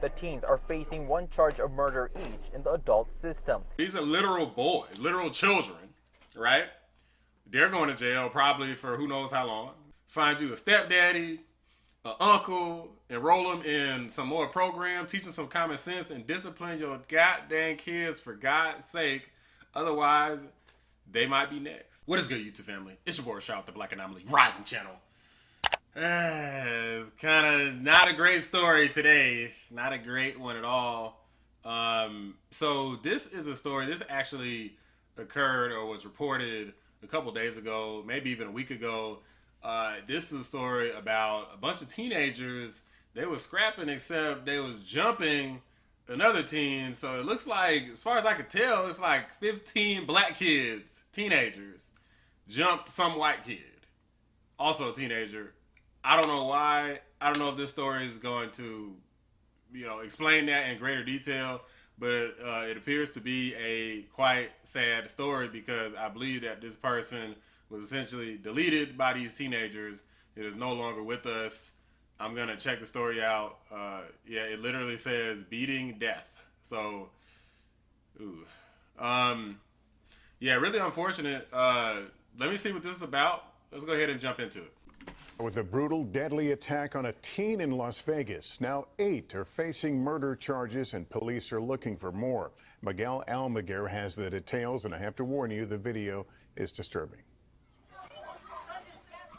The teens are facing one charge of murder each in the adult system. These are literal boys, literal children, right? They're going to jail probably for who knows how long. Find you a stepdaddy, an uncle, enroll them in some more program, teach them some common sense, and discipline your goddamn kids for God's sake. Otherwise, they might be next. What is good, YouTube family? It's your boy, Shout the Black Anomaly Rising Channel. It's kind of not a great story today. Not a great one at all. So this is a story. This actually occurred or was reported a couple days ago, maybe even a week ago. This is a story about a bunch of teenagers. They were scrapping, except they was jumping another teen. So it looks like, as far as I could tell, it's like 15 black kids, teenagers, jumped some white kid, also a teenager. I don't know why. I don't know if this story is going to, explain that in greater detail, but it appears to be a quite sad story because I believe that this person was essentially deleted by these teenagers. It is no longer with us. I'm going to check the story out. It literally says beating death. So, really unfortunate. Let me see what this is about. Let's go ahead and jump into it. With a brutal, deadly attack on a teen in Las Vegas. Now 8 are facing murder charges and police are looking for more. Miguel Almaguer has the details, and I have to warn you, the video is disturbing.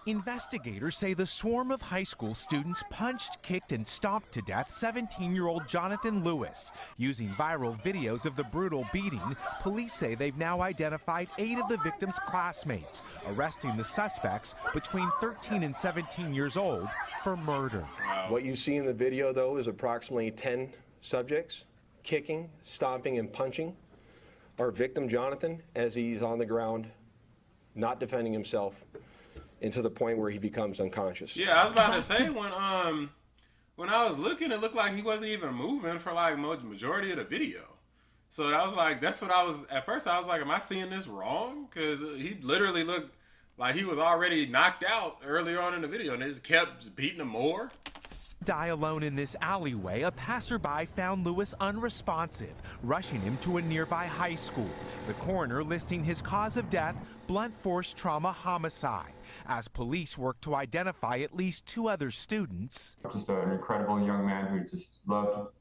Investigators say the swarm of high school students punched, kicked, and stomped to death 17-year-old Jonathan Lewis. Using viral videos of the brutal beating, police say they've now identified 8 of the victim's classmates, arresting the suspects between 13 and 17 years old for murder. What you see in the video, though, is approximately 10 subjects kicking, stomping, and punching our victim, Jonathan, as he's on the ground, not defending himself, and to the point where he becomes unconscious. Yeah, I was about to say, when I was looking, it looked like he wasn't even moving for like majority of the video. So I was like, that's what I was, at first I was like, am I seeing this wrong? Because he literally looked like he was already knocked out earlier on in the video, and they just kept beating him more. Die alone in this alleyway, a passerby found Lewis unresponsive, rushing him to a nearby high school. The coroner listing his cause of death, blunt force trauma homicide. As police work to identify at least 2 other students. Just an incredible young man who just loved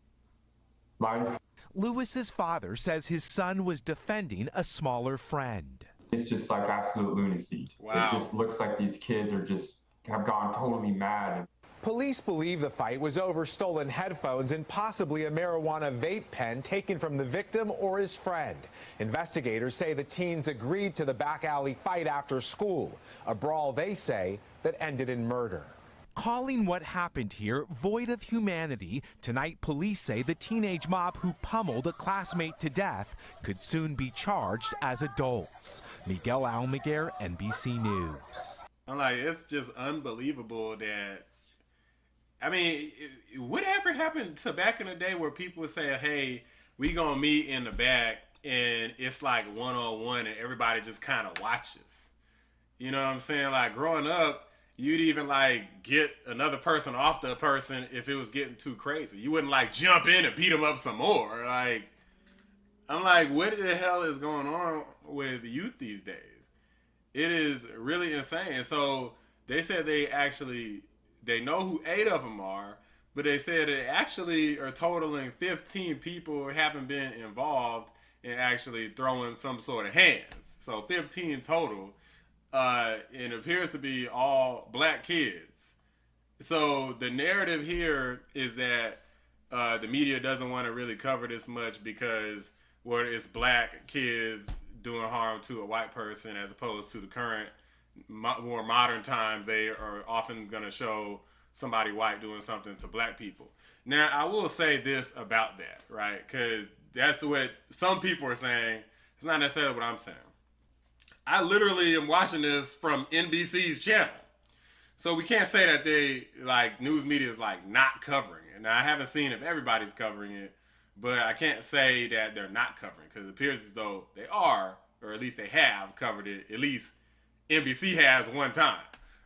life. Lewis's father says his son was defending a smaller friend. It's just like absolute lunacy. Wow. It just looks like these kids have gone totally mad. Police believe the fight was over stolen headphones and possibly a marijuana vape pen taken from the victim or his friend. Investigators say the teens agreed to the back alley fight after school, a brawl they say that ended in murder. Calling what happened here void of humanity, tonight police say the teenage mob who pummeled a classmate to death could soon be charged as adults. Miguel Almaguer, NBC News. I'm like, it's just unbelievable that, whatever happened to back in the day where people would say, hey, we gonna meet in the back and it's like one-on-one and everybody just kind of watches. You know what I'm saying? Like growing up, you'd even like get another person off the person if it was getting too crazy. You wouldn't like jump in and beat them up some more. Like, I'm like, what the hell is going on with youth these days? It is really insane. So they said they know who 8 of them are, but they said they actually are totaling 15 people who haven't been involved in actually throwing some sort of hands. So 15 total. And it appears to be all black kids. So the narrative here is that the media doesn't want to really cover this much because it's black kids doing harm to a white person as opposed to the current more modern times. They are often going to show somebody white doing something to black people. Now, I will say this about that, right? Because that's what some people are saying. It's not necessarily what I'm saying. I literally am watching this from NBC's channel. So we can't say that they, like, news media is, like, not covering it. Now, I haven't seen if everybody's covering it, but I can't say that they're not covering it because it appears as though they are, or at least they have covered it. At least NBC has one time,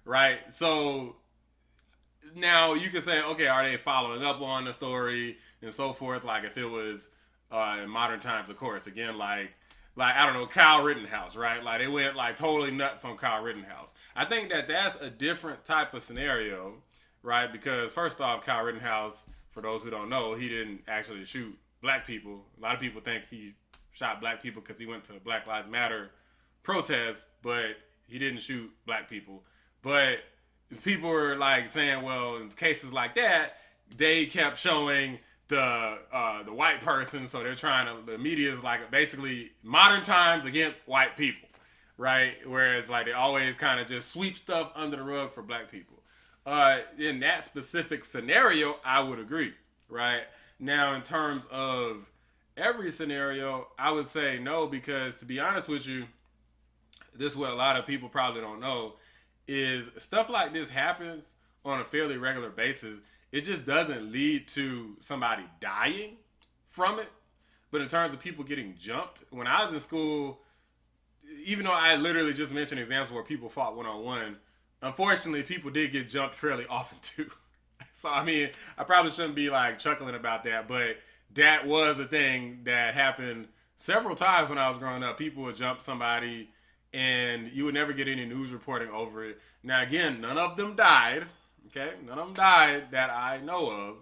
right? So now you can say, okay, are they following up on the story and so forth. Like if it was in modern times, of course, again, like I don't know, Kyle Rittenhouse, right? Like they went like totally nuts on Kyle Rittenhouse. I think that that's a different type of scenario, right? Because first off, Kyle Rittenhouse, for those who don't know, he didn't actually shoot black people. A lot of people think he shot black people because he went to Black Lives Matter protest, but he didn't shoot black people. But people were like saying, well, in cases like that, they kept showing the white person, so they're trying to, the media is like basically modern times against white people, right? Whereas like they always kind of just sweep stuff under the rug for black people. In that specific scenario, I would agree, right? Now, in terms of every scenario, I would say no, because to be honest with you, this is what a lot of people probably don't know, is stuff like this happens on a fairly regular basis. It just doesn't lead to somebody dying from it. But in terms of people getting jumped, when I was in school, even though I literally just mentioned examples where people fought one-on-one, unfortunately, people did get jumped fairly often too. So, I mean, I probably shouldn't be like chuckling about that, but that was a thing that happened several times when I was growing up. People would jump somebody and you would never get any news reporting over it. Now, again, none of them died. Okay, none of them died that I know of.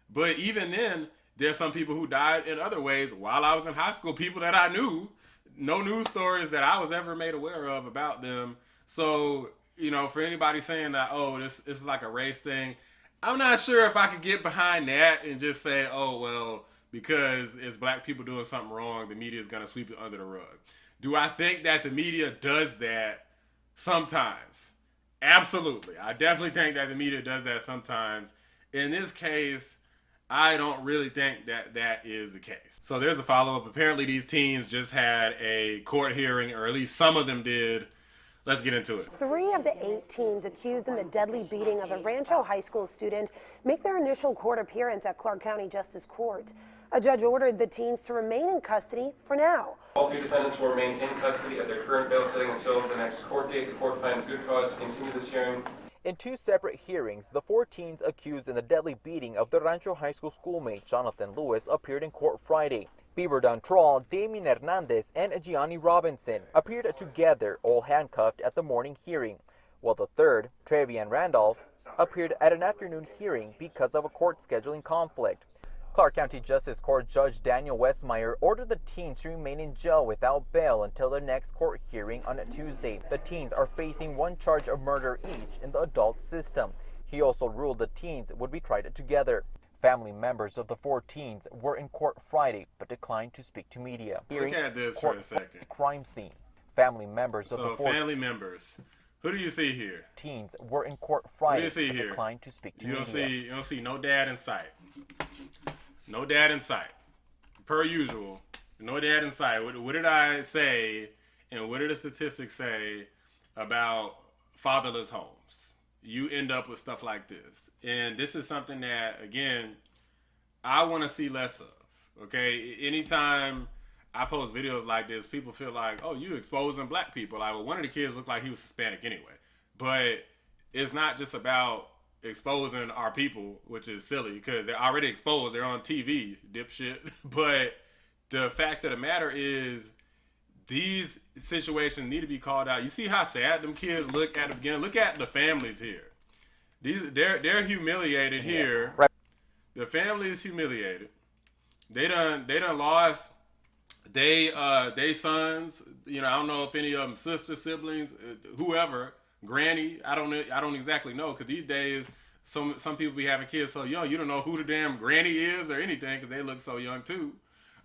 But even then, there's some people who died in other ways while I was in high school, people that I knew, no news stories that I was ever made aware of about them. So, you know, for anybody saying that, oh, this is like a race thing, I'm not sure if I could get behind that and just say, oh, well, because it's black people doing something wrong, the media is going to sweep it under the rug. Do I think that the media does that sometimes? Absolutely. I definitely think that the media does that sometimes. In this case, I don't really think that that is the case. So there's a follow-up. Apparently these teens just had a court hearing, or at least some of them did. Let's get into it. 3 of the 8 teens accused in the deadly beating of a Rancho High School student make their initial court appearance at Clark County Justice Court. A judge ordered the teens to remain in custody for now. All 3 defendants will remain in custody at their current bail setting until the next court date. The court finds good cause to continue this hearing. In 2 separate hearings, the 4 teens accused in the deadly beating of the Rancho High School schoolmate Jonathan Lewis appeared in court Friday. Bieber Dantrell, Damien Hernandez, and Gianni Robinson appeared together, all handcuffed at the morning hearing, while the third, Trevian Randolph, appeared at an afternoon hearing because of a court scheduling conflict. Clark County Justice Court Judge Daniel Westmeyer ordered the teens to remain in jail without bail until their next court hearing on Tuesday. The teens are facing 1 charge of murder each in the adult system. He also ruled the teens would be tried together. Family members of the 4 teens were in court Friday but declined to speak to media. Look at this for a second. Crime scene. Family members of the 4 family members. Who do you see here? Teens were in court Friday but here? Declined to speak to media. You don't see no dad in sight. No dad in sight. Per usual. No dad in sight. What did I say, and what did the statistics say about fatherless homes? You end up with stuff like this. And this is something that, again, I want to see less of. Okay? Anytime I post videos like this, people feel like, oh, you exposing black people. Like, well, one of the kids looked like he was Hispanic anyway. But it's not just about exposing our people, which is silly because they're already exposed. They're on TV, dipshit. But the fact of the matter is these situations need to be called out. You see how sad them kids look at the beginning? Look at the families here. They're humiliated here. Right. The family is humiliated. They done lost they sons. You know, I don't know if any of them sisters, siblings, whoever. Granny, I don't exactly know, because these days some people be having kids so young you don't know who the damn granny is or anything because they look so young too.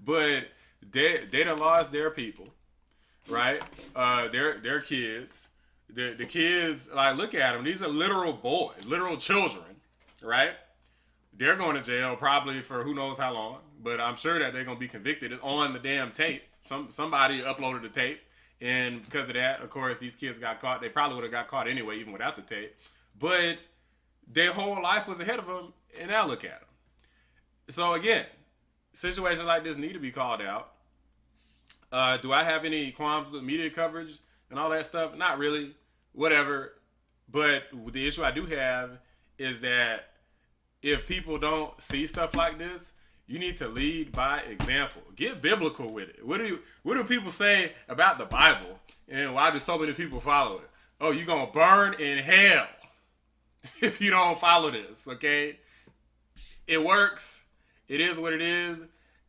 But they done lost their people, right? Their kids, the kids, like, look at them. These are literal boys, literal children, right? They're going to jail probably for who knows how long, but I'm sure that they're gonna be convicted. It's on the damn tape. Somebody uploaded the tape. And because of that, of course, these kids got caught. They probably would have got caught anyway, even without the tape. But their whole life was ahead of them, and now look at them. So again, situations like this need to be called out. Do I have any qualms with media coverage and all that stuff? Not really. Whatever. But the issue I do have is that if people don't see stuff like this, You need to lead by example. Get biblical with it. What do people say about the Bible? And why do so many people follow it? Oh, you're going to burn in hell if you don't follow this, okay? It works. It is what it is.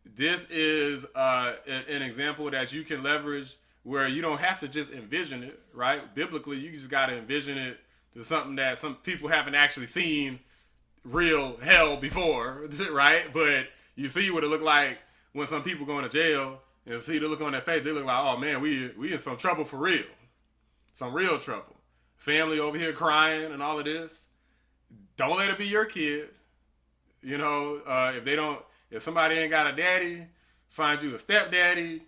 This is an example that you can leverage where you don't have to just envision it, right? Biblically, you just got to envision it to something that some people haven't actually seen real hell before, right? But you see what it look like when some people go into jail and see the look on their face. They look like, oh man, we in some trouble for real. Some real trouble. Family over here crying and all of this. Don't let it be your kid. You know, if somebody ain't got a daddy, find you a stepdaddy,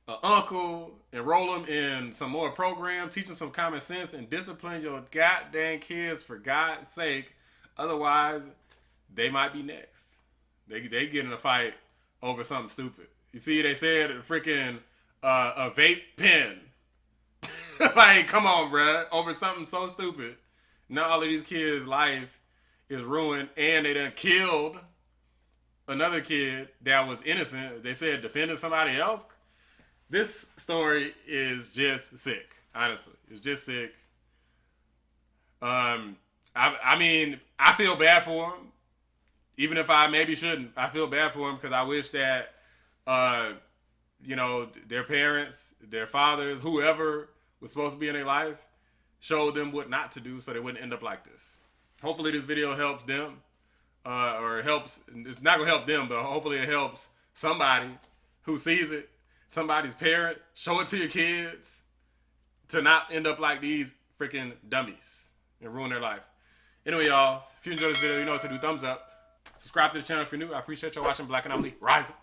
an uncle, enroll them in some more program, teach them some common sense, and discipline your goddamn kids for God's sake. Otherwise, they might be next. They get in a fight over something stupid. You see, they said freaking a vape pen. Like, come on, bruh. Over something so stupid. Now all of these kids' life is ruined, and they done killed another kid that was innocent. They said defending somebody else. This story is just sick. Honestly, it's just sick. I mean, I feel bad for him, even if I maybe shouldn't. I feel bad for him because I wish that, their parents, their fathers, whoever was supposed to be in their life, showed them what not to do so they wouldn't end up like this. Hopefully this video helps them, or helps. It's not gonna help them, but hopefully it helps somebody who sees it, somebody's parent. Show it to your kids to not end up like these freaking dummies and ruin their life. Anyway, y'all, if you enjoyed this video, you know what to do. Thumbs up. Subscribe to the channel if you're new. I appreciate y'all watching. Black and I'm Lee. Rising.